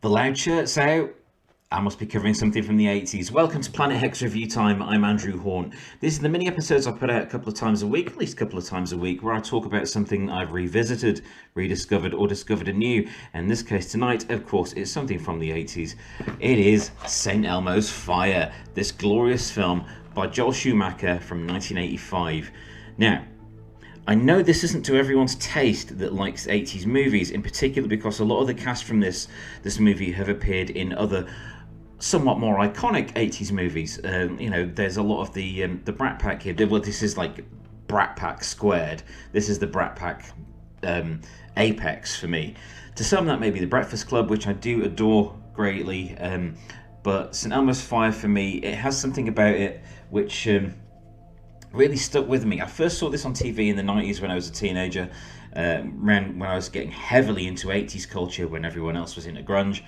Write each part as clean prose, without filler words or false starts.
The loud shirt's out. I must be covering something from the 80s. Welcome to Planet Hex Review Time. I'm Andrew Horn. These are the mini episodes I put out a couple of times a week, at least a couple of times a week, where I talk about something I've revisited, rediscovered, or discovered anew. In this case tonight, of course, it's something from the 80s. It is St. Elmo's Fire, this glorious film by Joel Schumacher from 1985. Now, I know this isn't to everyone's taste that likes 80s movies, in particular because a lot of the cast from this movie have appeared in other somewhat more iconic 80s movies. There's a lot of the Brat Pack here. Well, this is like Brat Pack squared. This is the Brat Pack apex for me. To some, that may be the Breakfast Club, which I do adore greatly. But St. Elmo's Fire, for me, it has something about it which really stuck with me. I first saw this on TV in the 90s when I was a teenager, when I was getting heavily into 80s culture when everyone else was into grunge.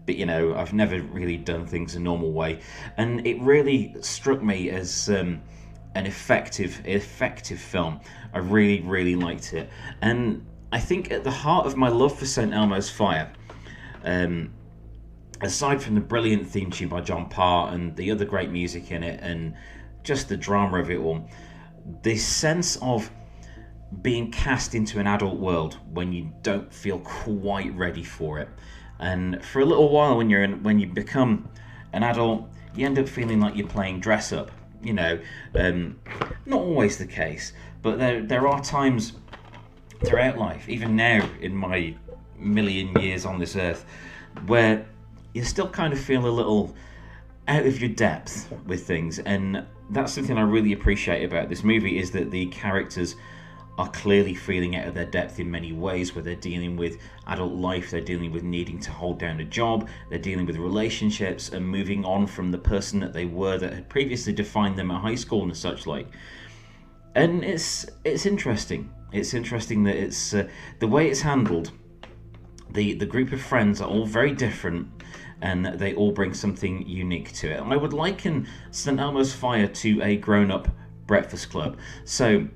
But I've never really done things a normal way, and it really struck me as an effective film. I really liked it, and I think at the heart of my love for St. Elmo's Fire, aside from the brilliant theme tune by John Parr and the other great music in it, and just the drama of it all, this sense of being cast into an adult world when you don't feel quite ready for it. And for a little while, when you become an adult, you end up feeling like you're playing dress up. Not always the case, but there are times throughout life, even now in my million years on this earth, where you still kind of feel a little out of your depth with things. And that's something I really appreciate about this movie, is that the characters are clearly feeling out of their depth in many ways, where they're dealing with adult life, they're dealing with needing to hold down a job, they're dealing with relationships and moving on from the person that they were that had previously defined them at high school and such like. And it's interesting. It's interesting that it's the way it's handled. The group of friends are all very different, and they all bring something unique to it. I would liken St. Elmo's Fire to a grown-up Breakfast Club. So,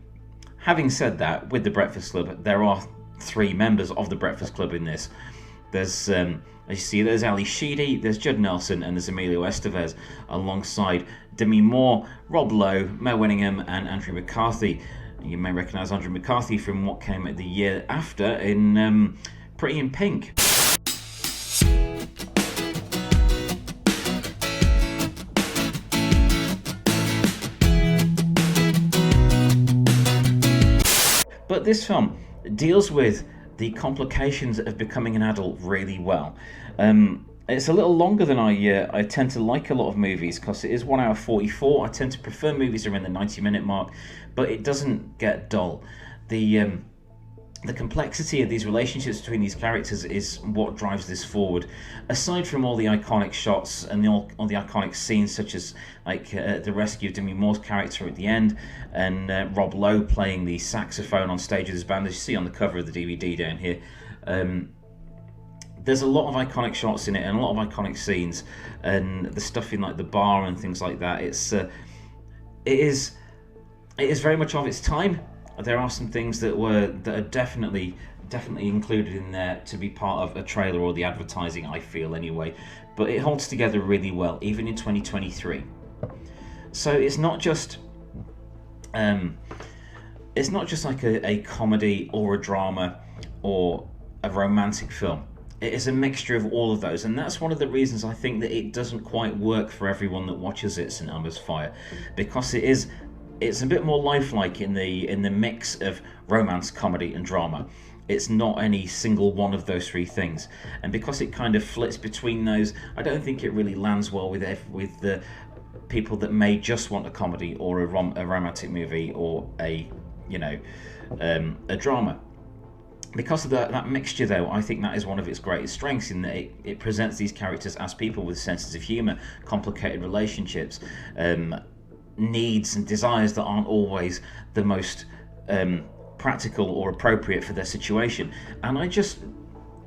having said that, with the Breakfast Club, there are three members of the Breakfast Club in this. There's, as you see, there's Ali Sheedy, there's Judd Nelson, and there's Emilio Estevez, alongside Demi Moore, Rob Lowe, Mel Winningham, and Andrew McCarthy. You may recognise Andrew McCarthy from what came the year after in Pretty in Pink. But this film deals with the complications of becoming an adult really well. It's a little longer than I tend to like a lot of movies, because it is 1 hour 44. I tend to prefer movies around the 90-minute mark, but it doesn't get dull. The complexity of these relationships between these characters is what drives this forward. Aside from all the iconic shots and all the iconic scenes, such as the rescue of Demi Moore's character at the end, and Rob Lowe playing the saxophone on stage with his band, as you see on the cover of the DVD down here. There's a lot of iconic shots in it and a lot of iconic scenes, and the stuff in like the bar and things like that. It is very much of its time. There are some things that are definitely included in there to be part of a trailer or the advertising, I feel anyway. But it holds together really well, even in 2023. So it's not just like a comedy or a drama or a romantic film. It is a mixture of all of those, and that's one of the reasons I think that it doesn't quite work for everyone that watches it, St. Elmo's Fire, because it's a bit more lifelike in the mix of romance, comedy, and drama. It's not any single one of those three things, and because it kind of flits between those, I don't think it really lands well with the people that may just want a comedy or a romantic movie or a drama. Because of that mixture, though, I think that is one of its greatest strengths, in that it presents these characters as people with senses of humour, complicated relationships, needs and desires that aren't always the most practical or appropriate for their situation. And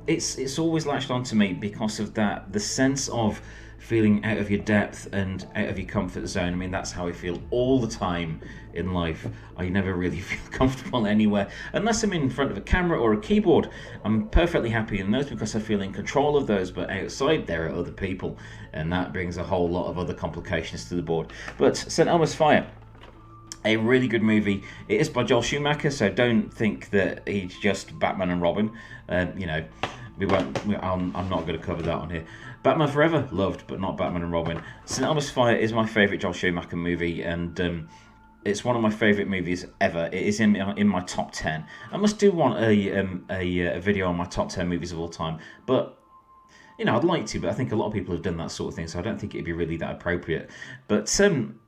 it's always latched onto me because of that, the sense of feeling out of your depth and out of your comfort zone. I mean, that's how I feel all the time in life. I never really feel comfortable anywhere unless I'm in front of a camera or a keyboard. I'm perfectly happy in those because I feel in control of those, but outside there are other people, and that brings a whole lot of other complications to the board. But St. Elmo's Fire, a really good movie. It is by Joel Schumacher, so don't think that he's just Batman and Robin. You know, I'm not going to cover that on here. Batman Forever, loved, but not Batman and Robin. St. Elmo's Fire is my favourite Joel Schumacher movie, and it's one of my favourite movies ever. It is in my top 10. I must do a video on my top 10 movies of all time, but you know, I'd like to, but I think a lot of people have done that sort of thing, so I don't think it'd be really that appropriate. But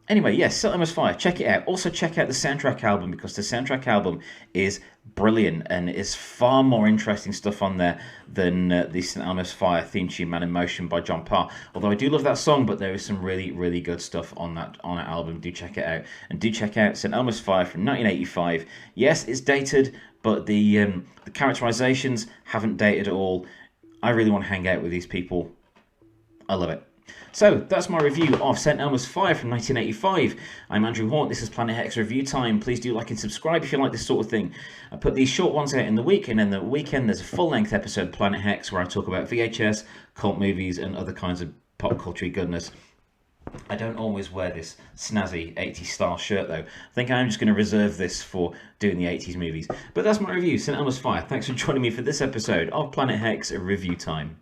anyway, yes, St. Elmo's Fire, check it out. Also check out the soundtrack album, because the soundtrack album is brilliant, and it's far more interesting stuff on there than the St. Elmo's Fire theme tune, Man in Motion by John Parr. Although I do love that song, but there is some really, really good stuff on that album. Do check it out. And do check out St. Elmo's Fire from 1985. Yes, it's dated, but the characterizations haven't dated at all. I really want to hang out with these people. I love it. So, that's my review of St. Elmo's Fire from 1985. I'm Andrew Haunt. This is Planet Hex Review Time. Please do like and subscribe if you like this sort of thing. I put these short ones out in the week, and then the weekend there's a full-length episode of Planet Hex where I talk about VHS, cult movies, and other kinds of pop culture goodness. I don't always wear this snazzy 80s style shirt though. I think I'm just going to reserve this for doing the 80s movies. But that's my review, St. Elmo's Fire. Thanks for joining me for this episode of Planet Hex Review Time.